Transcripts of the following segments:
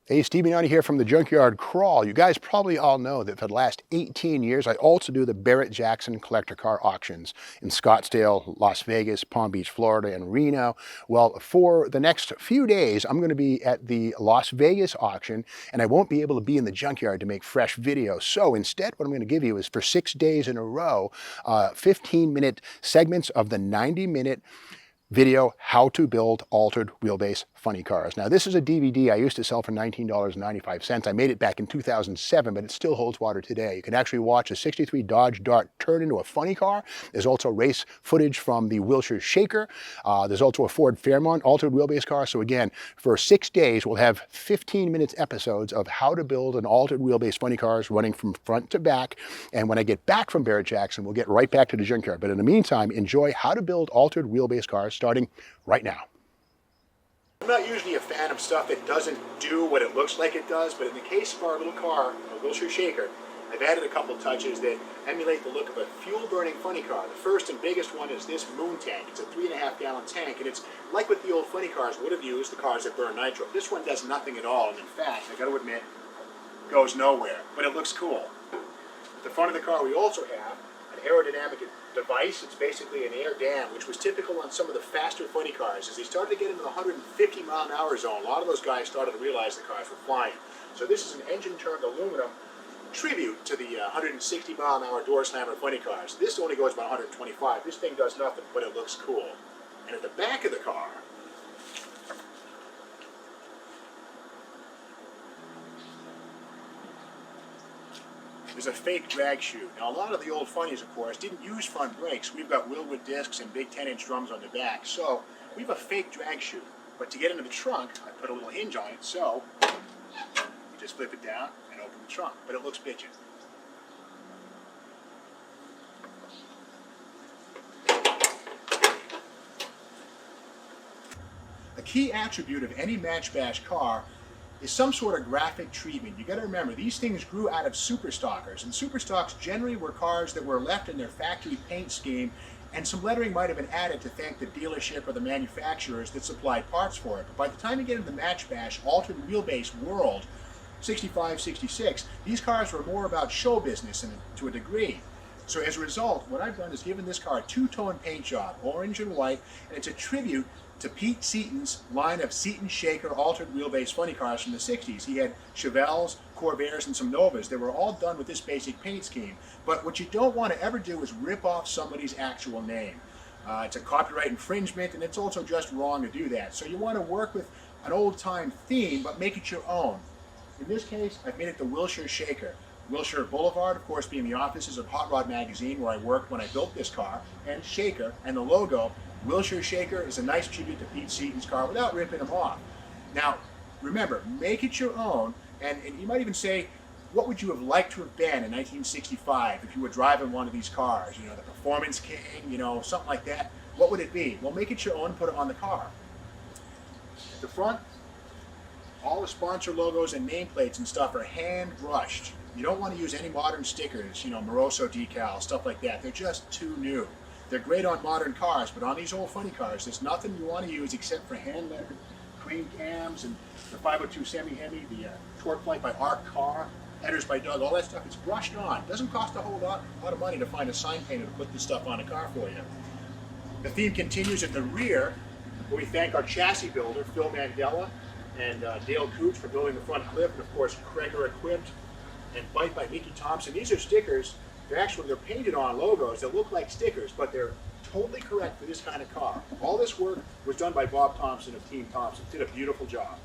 Hey, Steve Magnante here from the Junkyard Crawl. You guys probably all know that for the last 18 years, I also do the Barrett-Jackson collector car auctions in Scottsdale, Las Vegas, Palm Beach, Florida, and Reno. Well, for the next few days, I'm going to be at the Las Vegas auction, and I won't be able to be in the junkyard to make fresh videos. So instead, what I'm going to give you is for 6 days in a row, 15-minute segments of the 90-minute video, How to Build Altered Wheelbase Funny Cars. Now, this is a DVD I used to sell for $19.95. I made it back in 2007, but it still holds water today. You can actually watch a 63 Dodge Dart turn into a funny car. There's also race footage from the Wilshire Shaker. There's also a Ford Fairmont altered wheelbase car. So again, for 6 days, we'll have 15-minute episodes of how to build an altered wheelbase funny cars running from front to back. And when I get back from Barrett-Jackson, we'll get right back to the junkyard. But in the meantime, enjoy how to build altered wheelbase cars starting right now. I'm not usually a fan of stuff that doesn't do what it looks like it does, but in the case of our little car, a Wilshire Shaker, I've added a couple touches that emulate the look of a fuel-burning funny car. The first and biggest one is this moon tank. It's a 3.5-gallon tank, and it's like what the old funny cars would have used, the cars that burn nitro. This one does nothing at all, and in fact, I gotta admit, goes nowhere, but it looks cool. At the front of the car, we also have an aerodynamic device. It's basically an air dam, which was typical on some of the faster funny cars. As they started to get into the 150-mile-an-hour zone, a lot of those guys started to realize the cars were flying. So this is an engine-turned aluminum tribute to the 160-mile-an-hour door slammer funny cars. This only goes about 125. This thing does nothing, but it looks cool. And at the back of the car, there's a fake drag chute. Now, a lot of the old funnies, of course, didn't use front brakes. We've got Wilwood discs and big 10-inch drums on the back, so we have a fake drag chute. But to get into the trunk, I put a little hinge on it, so you just flip it down and open the trunk. But it looks bitchin'. A key attribute of any Match Bash car is some sort of graphic treatment. You got to remember, these things grew out of superstockers, and superstocks generally were cars that were left in their factory paint scheme, and some lettering might have been added to thank the dealership or the manufacturers that supplied parts for it. But by the time you get into the Match Bash altered wheelbase world, 65, 66, these cars were more about show business to a degree. So as a result, what I've done is given this car a two-tone paint job, orange and white, and it's a tribute to Pete Seaton's line of Seaton Shaker altered wheelbase funny cars from the 60s. He had Chevelles, Corvairs, and some Novas. They were all done with this basic paint scheme. But what you don't want to ever do is rip off somebody's actual name. It's a copyright infringement, and it's also just wrong to do that. So you want to work with an old-time theme, but make it your own. In this case, I've made it the Wilshire Shaker. Wilshire Boulevard, of course, being the offices of Hot Rod Magazine, where I worked when I built this car, and Shaker, and the logo, Wilshire Shaker, is a nice tribute to Pete Seaton's car without ripping him off. Now, remember, make it your own, and you might even say, what would you have liked to have been in 1965 if you were driving one of these cars? You know, the Performance King, you know, something like that. What would it be? Well, make it your own and put it on the car. At the front, all the sponsor logos and nameplates and stuff are hand brushed. You don't want to use any modern stickers, you know, Moroso decals, stuff like that. They're just too new. They're great on modern cars, but on these old funny cars, there's nothing you want to use except for hand-lettered cream cams and the 502 Semi-Hemi, the Torque Flight by Art Car, headers by Doug, all that stuff. It's brushed on. It doesn't cost a whole lot of money to find a sign painter to put this stuff on a car for you. The theme continues at the rear, where we thank our chassis builder, Phil Mandela, and Dale Cooch for building the front clip, and of course, Kreger Equipped, and Bite by Mickey Thompson. These are stickers. They're painted on logos that look like stickers, but they're totally correct for this kind of car. All this work was done by Bob Thompson of Team Thompson. Did a beautiful job.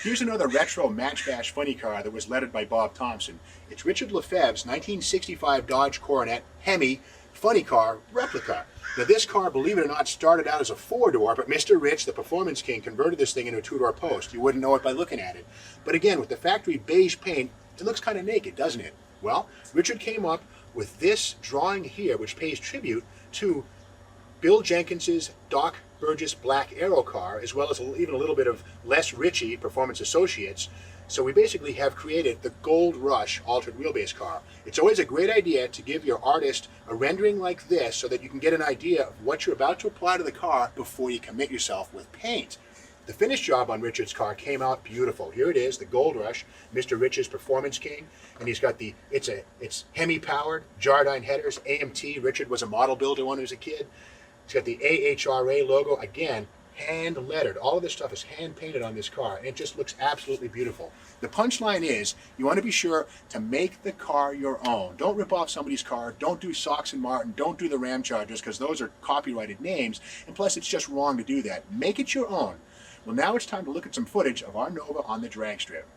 Here's another retro Match Bash funny car that was lettered by Bob Thompson. It's Richard Lefebvre's 1965 Dodge Coronet Hemi funny car replica. Now this car, believe it or not, started out as a four-door, but Mr. Rich, the Performance King, converted this thing into a two-door post. You wouldn't know it by looking at it. But again, with the factory beige paint, it looks kind of naked, doesn't it? Well, Richard came up with this drawing here, which pays tribute to Bill Jenkins's Doc Burgess Black Aero car, as well as even a little bit of Les Ritchie Performance Associates. So we basically have created the Gold Rush altered wheelbase car. It's always a great idea to give your artist a rendering like this so that you can get an idea of what you're about to apply to the car before you commit yourself with paint. The finish job on Richard's car came out beautiful. Here it is, the Gold Rush, Mr. Rich's Performance King, and he's got it's Hemi-powered, Jardine headers, AMT. Richard was a model builder when he was a kid. He's got the AHRA logo, again, hand lettered. All of this stuff is hand painted on this car, and it just looks absolutely beautiful. The punchline is, you want to be sure to make the car your own. Don't rip off somebody's car. Don't do Sox and Martin. Don't do the Ram Chargers, because those are copyrighted names, and plus it's just wrong to do that. Make it your own. Well, now it's time to look at some footage of our Nova on the drag strip.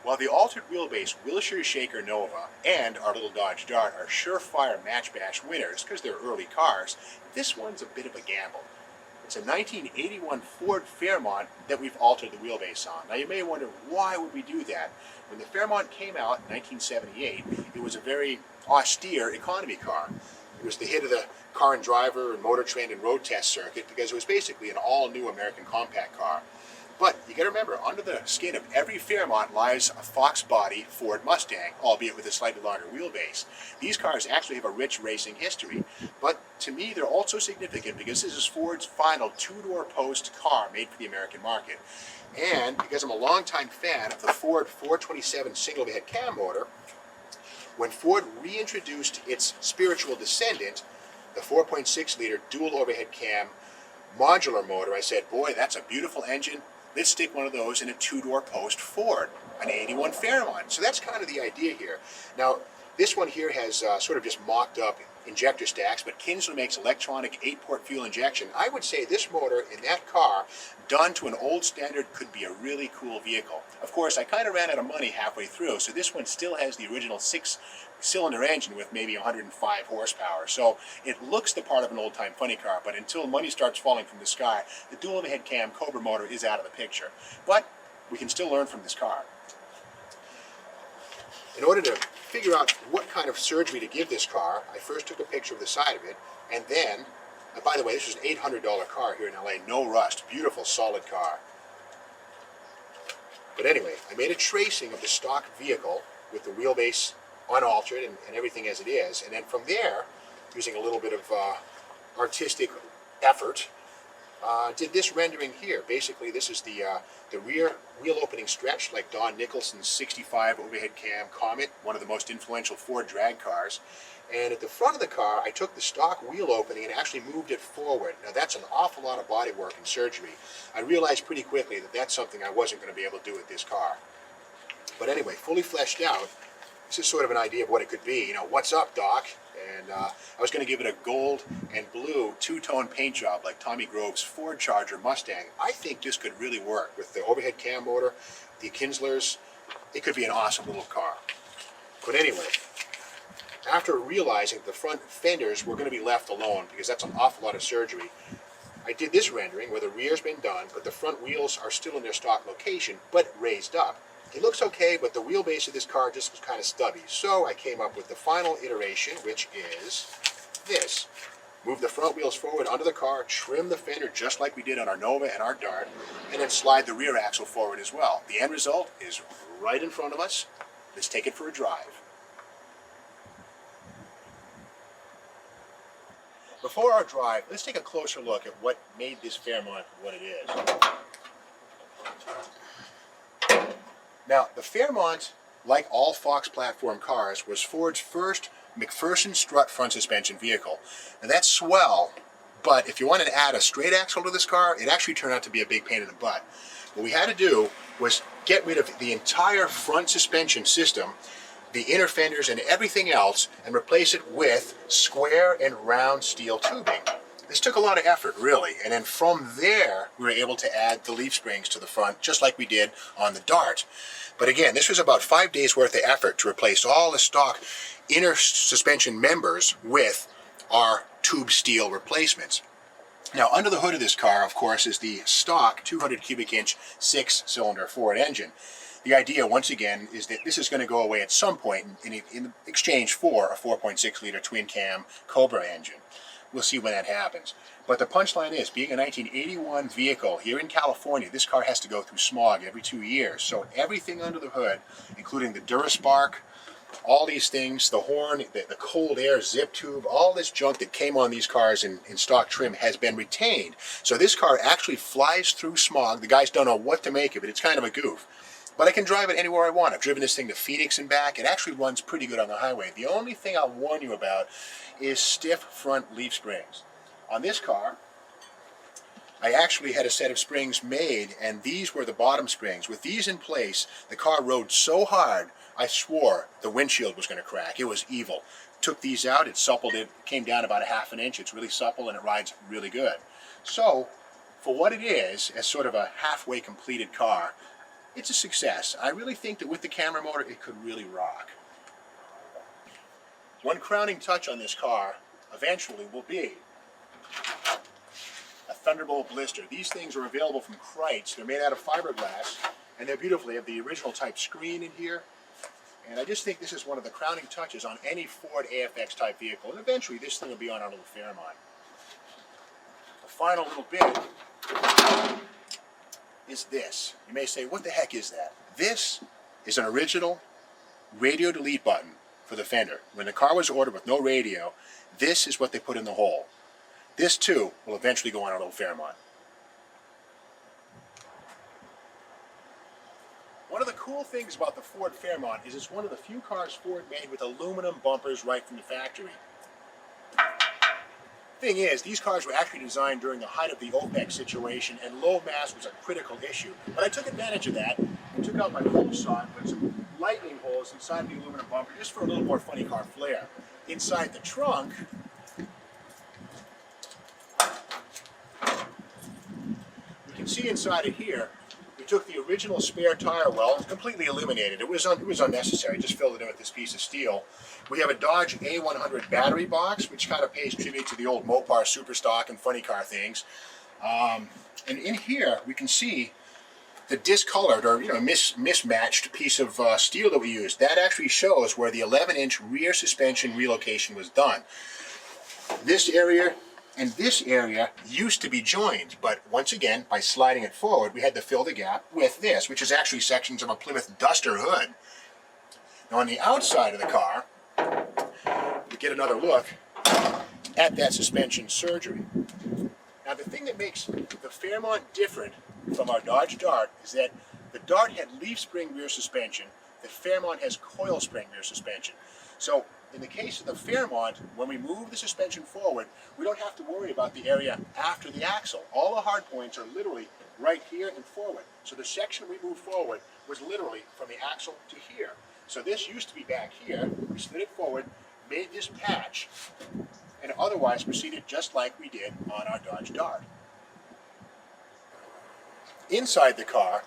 While the altered wheelbase Wilshire Shaker Nova and our little Dodge Dart are surefire match bash winners because they're early cars, this one's a bit of a gamble. It's a 1981 Ford Fairmont that we've altered the wheelbase on. Now you may wonder, why would we do that? When the Fairmont came out in 1978, it was a very austere economy car. It was the hit of the Car and Driver and Motor Trend and Road Test circuit because it was basically an all-new American compact car. But you got to remember, under the skin of every Fairmont lies a Fox body Ford Mustang, albeit with a slightly longer wheelbase. These cars actually have a rich racing history, but to me they're also significant because this is Ford's final two-door post car made for the American market. And because I'm a longtime fan of the Ford 427 single overhead cam motor, when Ford reintroduced its spiritual descendant, the 4.6-liter dual overhead cam modular motor, I said, boy, that's a beautiful engine. Let's stick one of those in a two-door post Ford, an 81 Fairmont. So that's kind of the idea here. Now, this one here has sort of just mocked up injector stacks, but Kinsler makes electronic 8-port fuel injection. I would say this motor in that car, done to an old standard, could be a really cool vehicle. Of course, I kind of ran out of money halfway through, so this one still has the original 6-cylinder engine with maybe 105 horsepower. So it looks the part of an old-time funny car, but until money starts falling from the sky, the dual overhead cam Cobra motor is out of the picture. But we can still learn from this car. In order to figure out what kind of surgery to give this car, I first took a picture of the side of it, and then, and by the way, this was an $800 car here in LA, no rust, beautiful solid car. But anyway, I made a tracing of the stock vehicle with the wheelbase unaltered and everything as it is, and then from there, using a little bit of artistic effort, did this rendering here. Basically, this is the rear wheel opening stretch, like Don Nicholson's 65 overhead cam Comet, one of the most influential Ford drag cars. And at the front of the car, I took the stock wheel opening and actually moved it forward. Now that's an awful lot of body work and surgery. I realized pretty quickly that that's something I wasn't going to be able to do with this car. But anyway, fully fleshed out, this is sort of an idea of what it could be. You know, what's up, Doc? And I was going to give it a gold and blue two-tone paint job like Tommy Grove's Ford Charger Mustang. I think this could really work with the overhead cam motor, the Kinslers. It could be an awesome little car. But anyway, after realizing the front fenders were going to be left alone because that's an awful lot of surgery, I did this rendering where the rear's been done, but the front wheels are still in their stock location, but raised up. It looks okay, but the wheelbase of this car just was kind of stubby. So I came up with the final iteration, which is this. Move the front wheels forward under the car, trim the fender just like we did on our Nova and our Dart, and then slide the rear axle forward as well. The end result is right in front of us. Let's take it for a drive. Before our drive, let's take a closer look at what made this Fairmont what it is. Now, the Fairmont, like all Fox platform cars, was Ford's first McPherson strut front suspension vehicle. And that's swell, but if you wanted to add a straight axle to this car, it actually turned out to be a big pain in the butt. What we had to do was get rid of the entire front suspension system, the inner fenders and everything else, and replace it with square and round steel tubing. This took a lot of effort, really, and then from there we were able to add the leaf springs to the front, just like we did on the Dart. But again, this was about 5 days worth of effort to replace all the stock inner suspension members with our tube steel replacements. Now, under the hood of this car, of course, is the stock 200 cubic inch 6-cylinder Ford engine. The idea, once again, is that this is going to go away at some point in exchange for a 4.6 liter twin cam Cobra engine. We'll see when that happens. But the punchline is, being a 1981 vehicle here in California, this car has to go through smog every 2 years. So everything under the hood, including the Duraspark, all these things, the horn, the cold air zip tube, all this junk that came on these cars in stock trim has been retained. So this car actually flies through smog. The guys don't know what to make of it. It's kind of a goof. But I can drive it anywhere I want. I've driven this thing to Phoenix and back. It actually runs pretty good on the highway. The only thing I'll warn you about is stiff front leaf springs. On this car, I actually had a set of springs made, and these were the bottom springs. With these in place, the car rode so hard, I swore the windshield was going to crack. It was evil. Took these out, it suppled, it came down about 1/2 inch. It's really supple and it rides really good. So, for what it is, as sort of a halfway completed car, it's a success. I really think that with the camera motor, it could really rock. One crowning touch on this car eventually will be a Thunderbolt blister. These things are available from Kreitz. They're made out of fiberglass, and they're beautiful. They have the original type screen in here, and I just think this is one of the crowning touches on any Ford AFX type vehicle, and eventually this thing will be on our little Fairmont. The final little bit is this. You may say, what the heck is that? This is an original radio delete button for the fender. When the car was ordered with no radio, this is what they put in the hole. This too will eventually go on our little Fairmont. One of the cool things about the Ford Fairmont is it's one of the few cars Ford made with aluminum bumpers right from the factory. Thing is, these cars were actually designed during the height of the OPEC situation, and low mass was a critical issue. But I took advantage of that and took out my hole saw and put some lightning holes inside the aluminum bumper just for a little more funny car flair. Inside the trunk, you can see inside it here, we took the original spare tire well and completely eliminated it. It was unnecessary. Just filled it in with this piece of steel. We have a Dodge A100 battery box, which kind of pays tribute to the old Mopar Superstock and funny car things. And in here, we can see the discolored or mismatched piece of steel that we used. That actually shows where the 11-inch rear suspension relocation was done. This area and this area used to be joined, but once again, by sliding it forward, we had to fill the gap with this, which is actually sections of a Plymouth Duster hood. Now on the outside of the car, we get another look at that suspension surgery. Now the thing that makes the Fairmont different from our Dodge Dart is that the Dart had leaf spring rear suspension, the Fairmont has coil spring rear suspension. So in the case of the Fairmont, when we move the suspension forward, we don't have to worry about the area after the axle. All the hard points are literally right here and forward. So the section we moved forward was literally from the axle to here. So this used to be back here. We slid it forward, made this patch, and otherwise proceeded just like we did on our Dodge Dart. Inside the car,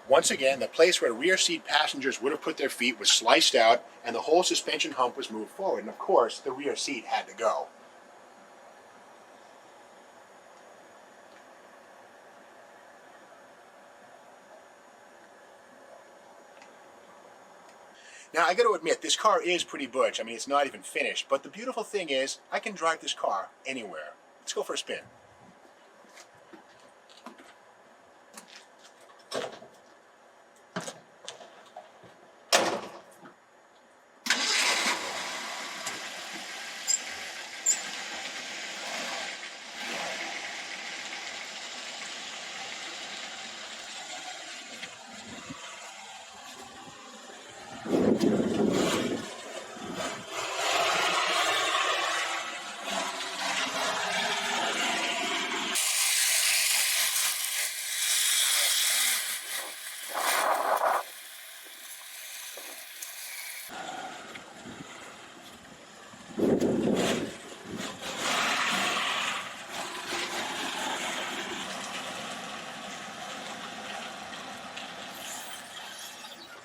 Once again, the place where rear seat passengers would have put their feet was sliced out and the whole suspension hump was moved forward. And of course, the rear seat had to go. Now, I got to admit, this car is pretty butch. I mean, it's not even finished. But the beautiful thing is, I can drive this car anywhere. Let's go for a spin.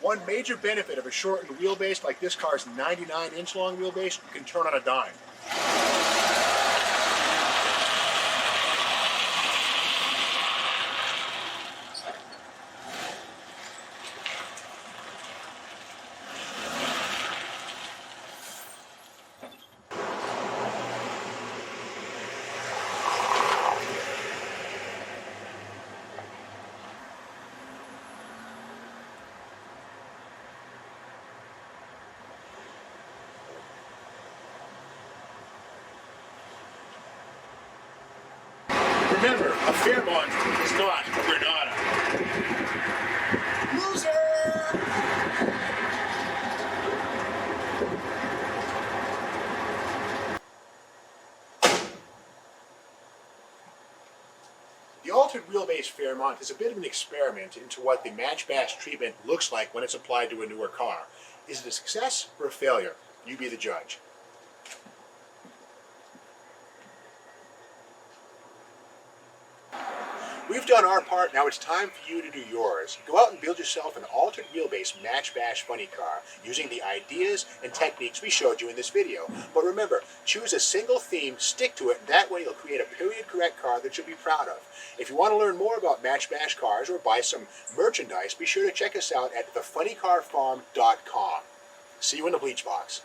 One major benefit of a shortened wheelbase like this car's 99-inch long wheelbase, you can turn on a dime. Remember, a Fairmont is not a Granada. Loser! The altered wheelbase Fairmont is a bit of an experiment into what the match bash treatment looks like when it's applied to a newer car. Is it a success or a failure? You be the judge. We've done our part, now it's time for you to do yours. Go out and build yourself an altered wheelbase match bash funny car using the ideas and techniques we showed you in this video. But remember, choose a single theme, stick to it, and that way you'll create a period correct car that you'll be proud of. If you want to learn more about match bash cars or buy some merchandise, be sure to check us out at thefunnycarfarm.com. See you in the bleach box.